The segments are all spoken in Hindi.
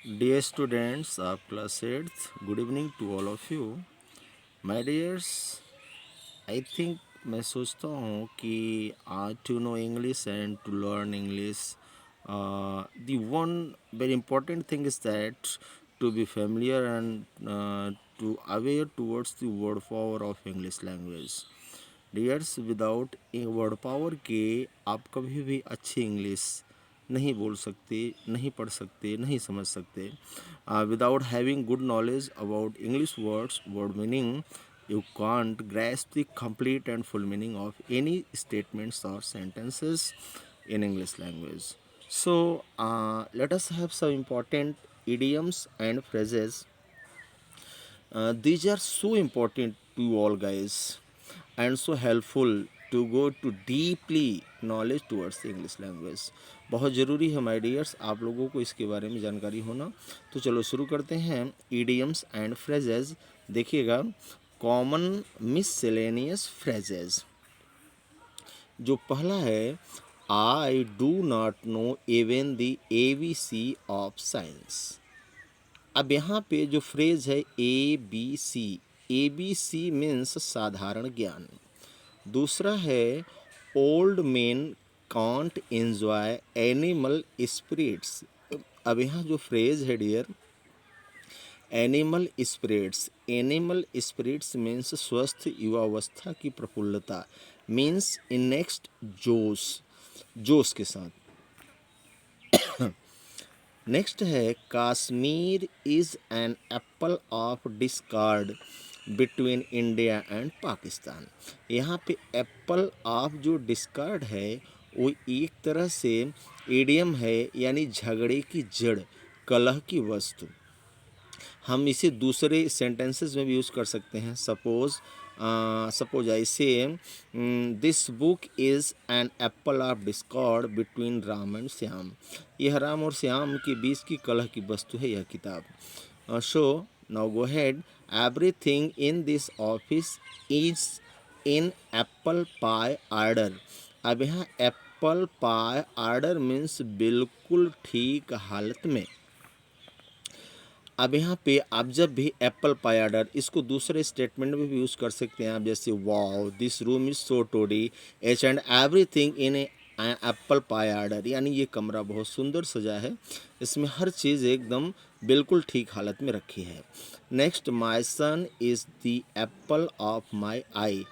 Dear students of class 8th, good evening to all of you. My dears, I think मैं सोचता हूँ कि to know English and to learn English, the one very important thing is that to be familiar and to aware towards the word power of English language. Dears without word power के आप कभी भी अच्छी इंग्लिश नहीं बोल सकते, नहीं पढ़ सकते, नहीं समझ सकते. Without having good knowledge about English words word meaning you can't grasp the complete and full meaning of any statements or sentences in English language. So let us have some important idioms and phrases. These are so important to you all guys and so helpful to go to deeply knowledge towards the English language. बहुत ज़रूरी है माय डियर्स आप लोगों को इसके बारे में जानकारी होना. तो चलो शुरू करते हैं. idioms and phrases. देखिएगा, कॉमन मिससेलेनियस फ्रेजेस. जो पहला है, I do not know even the ABC of science. अब यहाँ पे जो फ्रेज है ABC मीन्स साधारण ज्ञान. दूसरा है, old men can't enjoy animal spirits. अब यहाँ जो फ्रेज है डियर, एनिमल स्पिरिट्स मीन्स स्वस्थ युवावस्था की प्रफुल्लता, मीन्स इन नेक्स्ट जोश के साथ. नेक्स्ट है, Kashmir is an apple of discard between India and Pakistan. यहाँ पे एप्पल ऑफ जो डिस्कार्ड है वो एक तरह से इडियम है, यानी झगड़े की जड़, कलह की वस्तु. हम इसे दूसरे सेंटेंसेस में भी यूज़ कर सकते हैं. सपोज आई से, this book is an apple of Discord between Ram and Shyam. यह राम और श्याम के बीच की कलह की वस्तु है यह किताब. So now go head. Everything in this office is in apple pie order. अब यहाँ एप्पल पाई ऑर्डर मीन्स बिल्कुल ठीक हालत में. अब यहाँ पे आप जब भी एप्पल पाई ऑर्डर, इसको दूसरे स्टेटमेंट में भी यूज़ कर सकते हैं आप, जैसे wow this room is so tidy एच and everything in apple pie order. यानी ये कमरा बहुत सुंदर सजा है, इसमें हर चीज़ एकदम बिल्कुल ठीक हालत में रखी है. Next, my son is the apple of my eye.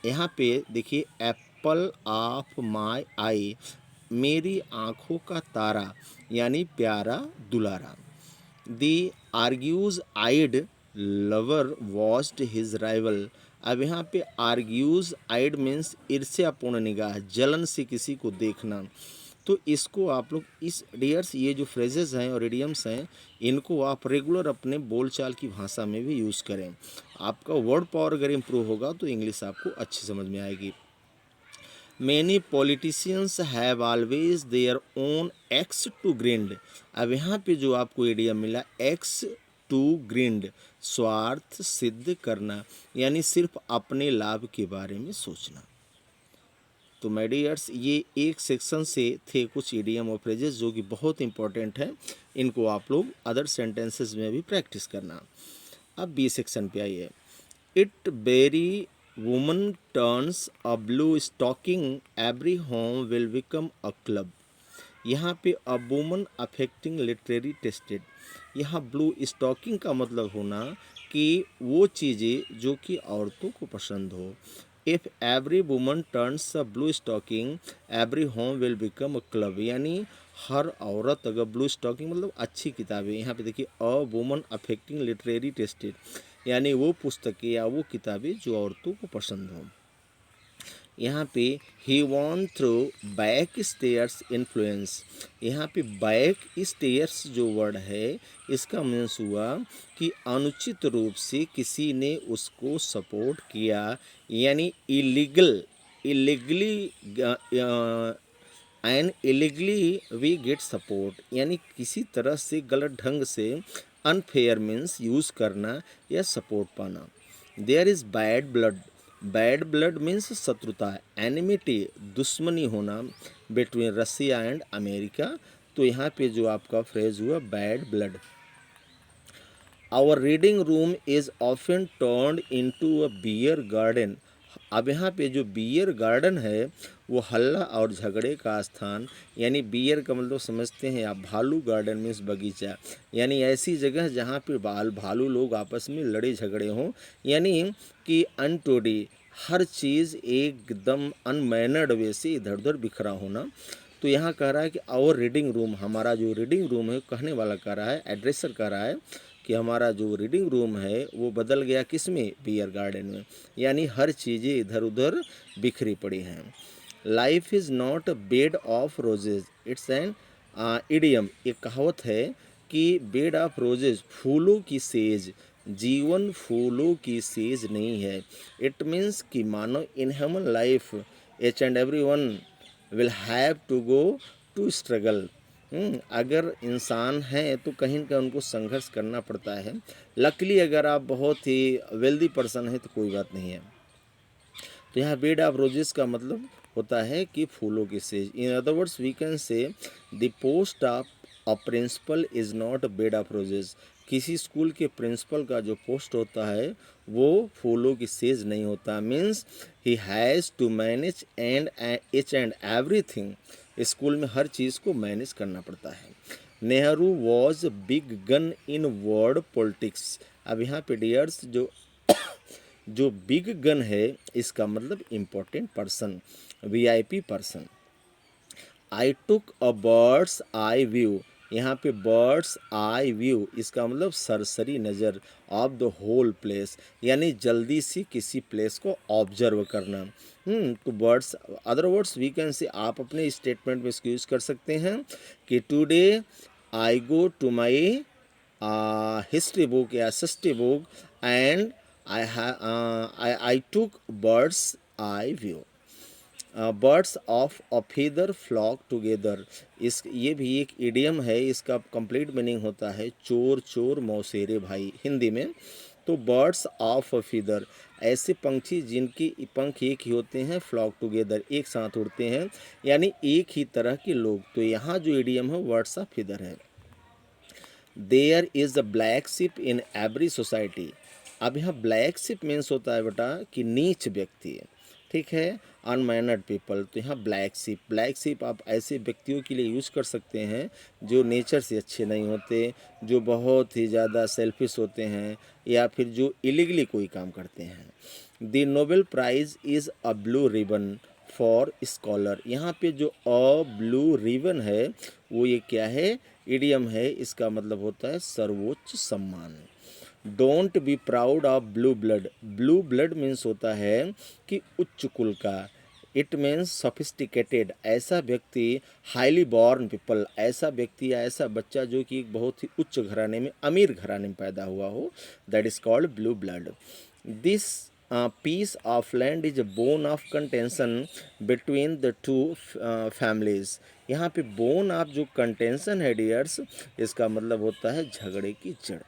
यहाँ पे देखिए, एप्पल ऑफ माई आई, मेरी आँखों का तारा, यानी प्यारा दुलारा. The argues-eyed lover watched his rival. अब यहाँ पे argues-eyed मीन्स ईर्ष्यापूर्ण निगाह, जलन से किसी को देखना. तो इसको आप लोग इस डियर्स, ये जो फ्रेजेस हैं और इडियम्स हैं, इनको आप रेगुलर अपने बोलचाल की भाषा में भी यूज़ करें. आपका वर्ड पावर अगर इम्प्रूव होगा तो इंग्लिश आपको अच्छी समझ में आएगी. Many politicians have always their own axe to grind. अब यहाँ पे जो आपको आइडिया मिला, एक्स टू ग्रिंड, स्वार्थ सिद्ध करना, यानी सिर्फ अपने लाभ के बारे में सोचना. तो माय डियर्स, ये एक सेक्शन से थे कुछ इडियम और फ्रेजेस जो कि बहुत इंपॉर्टेंट है. इनको आप लोग अदर सेंटेंसेस में भी प्रैक्टिस करना. अब बी सेक्शन पे आइए. It very woman turns a blue stocking, every home will become a club. यहाँ पे a woman affecting literary tested. यहाँ ब्लू स्टॉकिंग का मतलब होना कि वो चीज़ें जो कि औरतों को पसंद हो. If every woman turns a blue stocking, every home will become a club. यानी हर औरत अगर ब्लू स्टॉकिंग मतलब अच्छी किताबें. यहाँ पे देखिए, a woman affecting literary tested, यानी वो पुस्तकें या वो किताबें जो औरतों को पसंद हों. यहाँ पे ही won through backstairs influence. यहाँ पे बैक स्टेयर्स जो वर्ड है, इसका मीन्स हुआ कि अनुचित रूप से किसी ने उसको सपोर्ट किया, यानी illegally and illegally we get support, यानी किसी तरह से गलत ढंग से, अनफेयर मीन्स यूज़ करना या सपोर्ट पाना. There is bad blood means शत्रुता, एनिमिटी दुश्मनी होना, बिटवीन रसिया एंड अमेरिका. तो यहाँ पे जो आपका फ्रेज हुआ bad blood. Our reading room is often turned into a beer garden. अब यहाँ पे जो बियर गार्डन है वो हल्ला और झगड़े का स्थान, यानी बियर का मतलब समझते हैं आप, भालू गार्डन मीन्स बगीचा, यानी ऐसी जगह जहाँ पे भालू लोग आपस में लड़े झगड़े हों, यानी कि अनटोडी, हर चीज़ एकदम अनमैनर्ड वे से इधर उधर बिखरा होना। तो यहाँ कह रहा है कि आवर रीडिंग रूम, हमारा जो रीडिंग रूम है, कहने वाला कह रहा है, एड्रेसर कह रहा है कि हमारा जो रीडिंग रूम है वो बदल गया किस में, बियर गार्डन में, यानी हर चीज़ें इधर उधर बिखरी पड़ी हैं। Life is not a bed of roses, it's an idiom, एक कहावत है कि बेड ऑफ रोजेज, फूलों की सेज, जीवन फूलों की सेज नहीं है। इट मीन्स कि मानो in human life each and every one will have to go to struggle. अगर इंसान हैं तो कहीं ना कहीं उनको संघर्ष करना पड़ता है। लकीली अगर आप बहुत ही वेल्दी पर्सन हैं तो कोई बात नहीं है। तो यहाँ बेड ऑफ रोजेस का मतलब होता है कि फूलों की सेज। In other words we can say the post of a principal is not a bed of roses. किसी स्कूल के प्रिंसिपल का जो पोस्ट होता है वो फूलों की सेज नहीं होता। Means he has to manage and each and everything, school में हर चीज़ को मैनेज करना पड़ता है। Nehru was big gun in world politics. अब यहाँ पे डियर्स जो बिग गन है इसका मतलब important person, VIP person. I took a bird's eye view, यहाँ पे बर्ड्स आई व्यू इसका मतलब सरसरी नज़र ऑफ द होल प्लेस, यानी जल्दी से किसी प्लेस को ऑब्जर्व करना। तो birds, other words we can say, आप अपने स्टेटमेंट में इसको यूज़ कर सकते हैं कि today I go to my history book या mystery book and I took bird's eye view। Birds of a feather flock together, इस ये भी एक इडियम है, इसका कंप्लीट मीनिंग होता है चोर चोर मौसेरे भाई हिंदी में। तो बर्ड्स ऑफ अ फीदर, ऐसे पंछी जिनकी पंख एक ही होते हैं, फ्लॉक टुगेदर एक साथ उड़ते हैं, यानी एक ही तरह के लोग। तो यहाँ जो इडियम है बर्ड्स ऑफ फीदर है। There is a black sheep in every society. अब यहाँ ब्लैक शिप मीन्स होता है बेटा कि नीच व्यक्ति, ठीक है, अनमैनर्ड पीपल। तो यहाँ ब्लैक शिप आप ऐसे व्यक्तियों के लिए यूज़ कर सकते हैं जो नेचर से अच्छे नहीं होते, जो बहुत ही ज़्यादा सेल्फिश होते हैं, या फिर जो इलीगली कोई काम करते हैं। The Nobel prize is a blue ribbon for scholar, यहाँ पे जो अ ब्लू रिबन है वो ये क्या है, इडियम है, इसका मतलब होता है सर्वोच्च सम्मान। Don't be proud of blue blood, blue blood means होता है कि उच्च कुल का। इट मीन्स सोफिस्टिकेटेड, ऐसा व्यक्ति, हाईली बॉर्न पीपल, ऐसा व्यक्ति या ऐसा बच्चा जो कि एक बहुत ही उच्च घराने में, अमीर घराने में पैदा हुआ हो, that is called blue blood. This piece of land is a bone of contention between the two families. यहाँ पे बोन ऑफ जो कंटेंशन है डियर्स, इसका मतलब होता है झगड़े की जड़।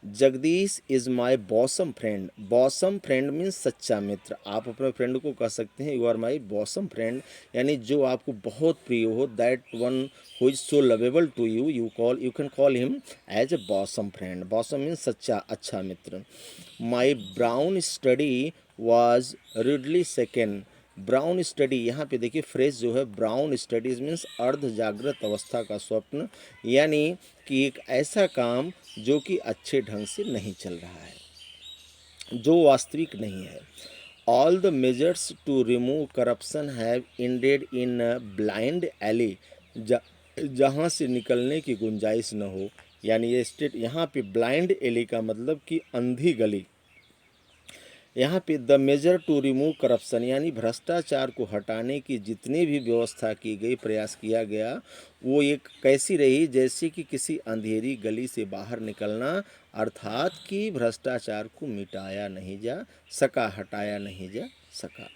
Jagdish is my bosom friend, bosom friend means सच्चा मित्र। आप अपने फ्रेंड को कह सकते हैं you are my bosom friend, यानी जो आपको बहुत प्रिय हो, that one who is so lovable to you, you can call him as a bosom friend. Bosom means सच्चा अच्छा मित्र। My brown study was readily second, brown study, यहाँ पे देखिए फ्रेज जो है ब्राउन स्टडीज मीन्स अर्ध जागृत अवस्था का स्वप्न, यानी कि एक ऐसा काम जो कि अच्छे ढंग से नहीं चल रहा है, जो वास्तविक नहीं है। All the measures to remove corruption have ended in blind alley, जहाँ से निकलने की गुंजाइश न हो, यानी ये स्टेट, यहाँ पे ब्लाइंड एली का मतलब कि अंधी गली। यहाँ पे the measure to remove corruption, यानी भ्रष्टाचार को हटाने की जितनी भी व्यवस्था की गई, प्रयास किया गया, वो एक कैसी रही, जैसे कि किसी अंधेरी गली से बाहर निकलना, अर्थात कि भ्रष्टाचार को मिटाया नहीं जा सका, हटाया नहीं जा सका।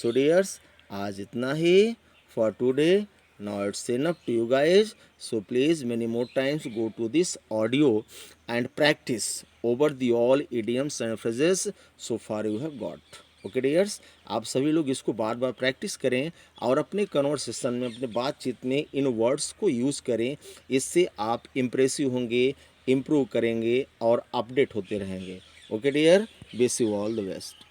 सो डियर्स, आज इतना ही for today. Now it's enough to you guys. So please many more times go to this audio and practice over the all idioms and phrases so far you have got. Okay dears, आप सभी लोग इसको बार बार प्रैक्टिस करें और अपने कन्वर्सेशन में, अपने बातचीत में इन वर्ड्स को यूज़ करें। इससे आप इम्प्रेसिव होंगे, इम्प्रूव करेंगे और अपडेट होते रहेंगे। Okay dear, wish you all the best.